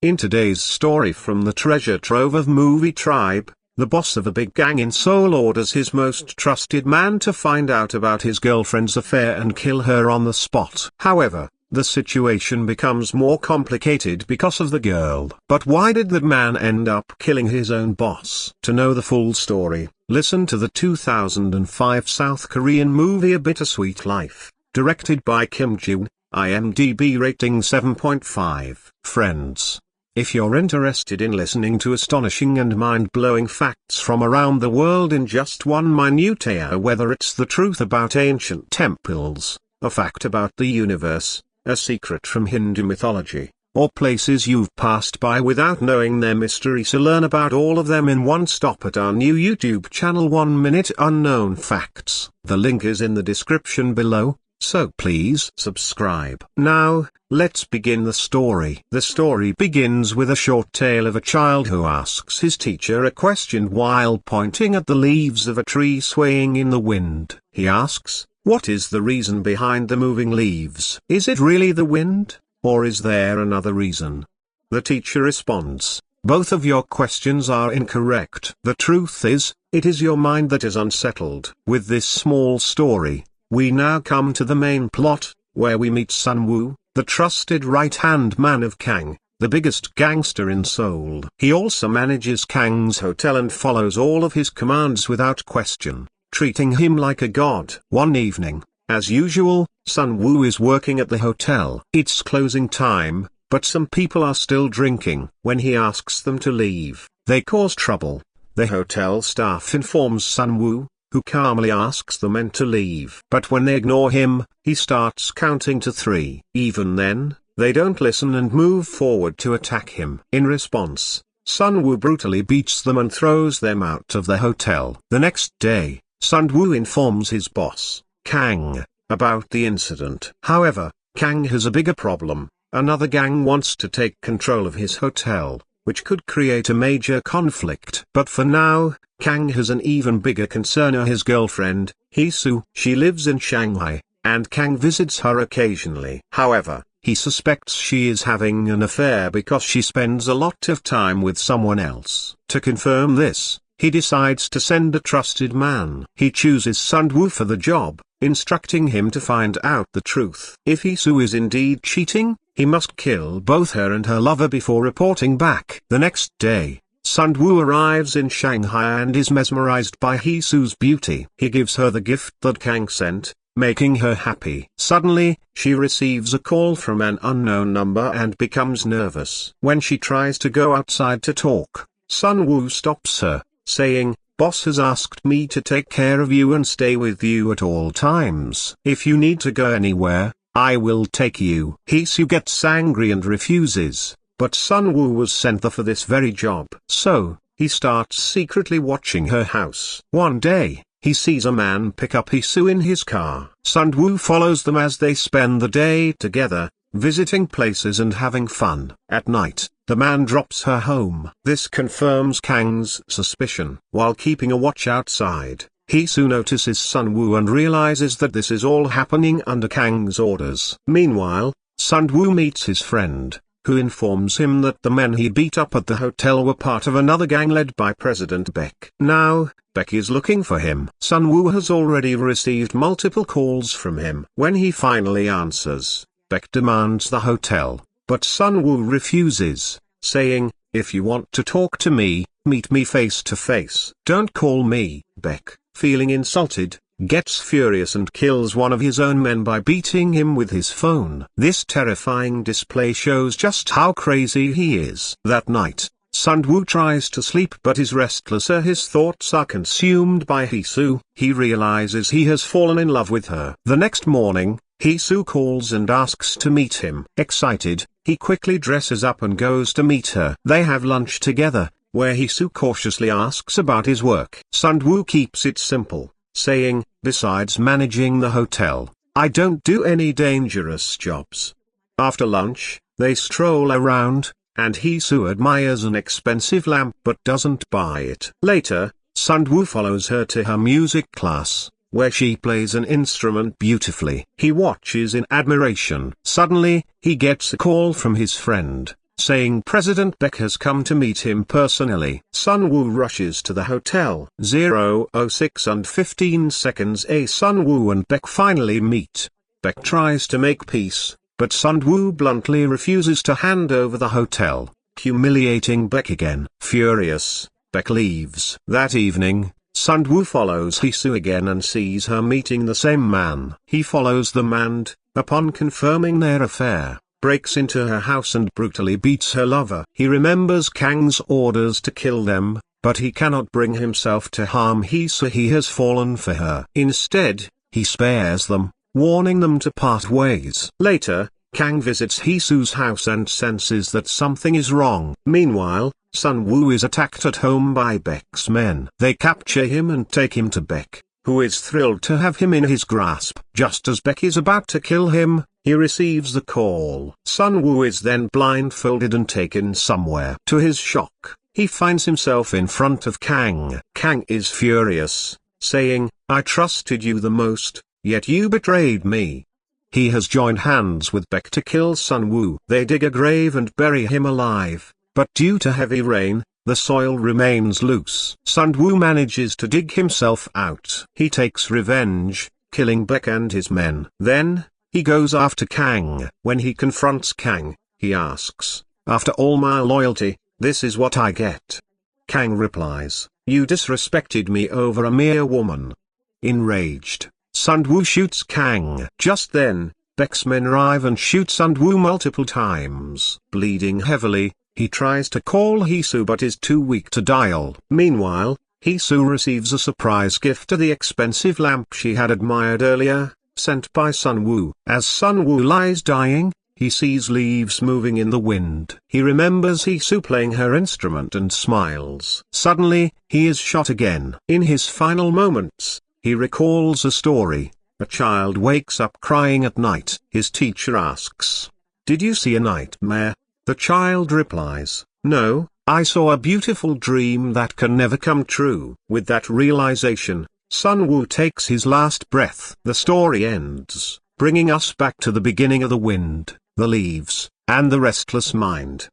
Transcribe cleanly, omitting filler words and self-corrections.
In today's story from the treasure trove of Movie Tribe, the boss of a big gang in Seoul orders his most trusted man to find out about his girlfriend's affair and kill her on the spot. However, the situation becomes more complicated because of the girl. But why did the man end up killing his own boss? To know the full story, listen to the 2005 South Korean movie A Bittersweet Life, directed by Kim Ji-woon, IMDb rating 7.5. Friends, if you're interested in listening to astonishing and mind-blowing facts from around the world in just one minute hour, whether it's the truth about ancient temples, a fact about the universe, a secret from Hindu mythology, or places you've passed by without knowing their mystery, so learn about all of them in one stop at our new YouTube channel 1 Minute Unknown Facts. The link is in the description below, so please subscribe. Now, let's begin the story. The story begins with a short tale of a child who asks his teacher a question while pointing at the leaves of a tree swaying in the wind. He asks, "What is the reason behind the moving leaves? Is it really the wind, or is there another reason?" The teacher responds, "Both of your questions are incorrect. The truth is, it is your mind that is unsettled." With this small story, we now come to the main plot, where we meet Sun-woo, the trusted right-hand man of Kang, the biggest gangster in Seoul. He also manages Kang's hotel and follows all of his commands without question, treating him like a god. One evening, as usual, Sun-woo is working at the hotel. It's closing time, but some people are still drinking. When he asks them to leave, they cause trouble. The hotel staff informs Sun-woo, who calmly asks the men to leave. But when they ignore him, he starts counting to 3. Even then, they don't listen and move forward to attack him. In response, Sun-woo brutally beats them and throws them out of the hotel. The next day, Sun-woo informs his boss, Kang, about the incident. However, Kang has a bigger problem. Another gang wants to take control of his hotel, which could create a major conflict. But for now, Kang has an even bigger concern: his girlfriend, Hee-soo. She lives in Shanghai, and Kang visits her occasionally. However, he suspects she is having an affair because she spends a lot of time with someone else. To confirm this, he decides to send a trusted man. He chooses Sun-woo for the job, instructing him to find out the truth. If Hee-soo is indeed cheating, he must kill both her and her lover before reporting back. The next day, Sun-woo arrives in Shanghai and is mesmerized by Hee-soo's beauty. He gives her the gift that Kang sent, making her happy. Suddenly, she receives a call from an unknown number and becomes nervous. When she tries to go outside to talk, Sun-woo stops her, saying, "Boss has asked me to take care of you and stay with you at all times. If you need to go anywhere, I will take you." Hee-soo gets angry and refuses, but Sun-woo was sent there for this very job. So, he starts secretly watching her house. One day, he sees a man pick up Hee-soo in his car. Sun-woo follows them as they spend the day together, visiting places and having fun. At night, the man drops her home. This confirms Kang's suspicion. While keeping a watch outside, Hee-soo notices Sun-woo and realizes that this is all happening under Kang's orders. Meanwhile, Sun-woo meets his friend, who informs him that the men he beat up at the hotel were part of another gang led by President Baek. Now, Baek is looking for him. Sun-woo has already received multiple calls from him. When he finally answers, Baek demands the hotel, but Sun-woo refuses, saying, "If you want to talk to me, meet me face to face. Don't call me." Baek, feeling insulted, gets furious and kills one of his own men by beating him with his phone. This terrifying display shows just how crazy he is. That night, Sun-woo tries to sleep but is restless as his thoughts are consumed by Hee-soo. He realizes he has fallen in love with her. The next morning, Hee-soo calls and asks to meet him. Excited, he quickly dresses up and goes to meet her. They have lunch together, where Hee-soo cautiously asks about his work. Sun-woo keeps it simple, saying, "Besides managing the hotel, I don't do any dangerous jobs." After lunch, they stroll around, and Hee-soo admires an expensive lamp but doesn't buy it. Later, Sun-woo follows her to her music class, where she plays an instrument beautifully. He watches in admiration. Suddenly, he gets a call from his friend, saying President Beck has come to meet him personally. Sun Woo rushes to the hotel. 0:06 and 15 seconds. Sun Woo and Beck finally meet. Beck tries to make peace, but Sun Woo bluntly refuses to hand over the hotel, humiliating Beck again. Furious, Beck leaves. That evening, Sun Woo follows Hee-soo again and sees her meeting the same man. He follows them and, upon confirming their affair, breaks into her house and brutally beats her lover. He remembers Kang's orders to kill them, but he cannot bring himself to harm Hee-soo. He has fallen for her. Instead, he spares them, warning them to part ways. Later, Kang visits Hee-soo's house and senses that something is wrong. Meanwhile, Sun Woo is attacked at home by Beck's men. They capture him and take him to Beck, who is thrilled to have him in his grasp. Just as Beck is about to kill him, he receives the call. Sun Woo is then blindfolded and taken somewhere. To his shock, he finds himself in front of Kang. Kang is furious, saying, "I trusted you the most, yet you betrayed me." He has joined hands with Beck to kill Sun Woo. They dig a grave and bury him alive, but due to heavy rain, the soil remains loose. Sun Woo manages to dig himself out. He takes revenge, killing Beck and his men. Then, he goes after Kang. When he confronts Kang, he asks, "After all my loyalty, this is what I get." Kang replies, "You disrespected me over a mere woman." Enraged, Sun Woo shoots Kang. Just then, Beck's men arrive and shoot Sun Woo multiple times. Bleeding heavily, he tries to call Hee-soo but is too weak to dial. Meanwhile, Hee-soo receives a surprise gift of the expensive lamp she had admired earlier, sent by Sun Woo. As Sun Woo lies dying, he sees leaves moving in the wind. He remembers Hee-soo playing her instrument and smiles. Suddenly, he is shot again. In his final moments, he recalls a story. A child wakes up crying at night. His teacher asks, "Did you see a nightmare?" The child replies, "No, I saw a beautiful dream that can never come true." With that realization, Sun Woo takes his last breath. The story ends, bringing us back to the beginning of the wind, the leaves, and the restless mind.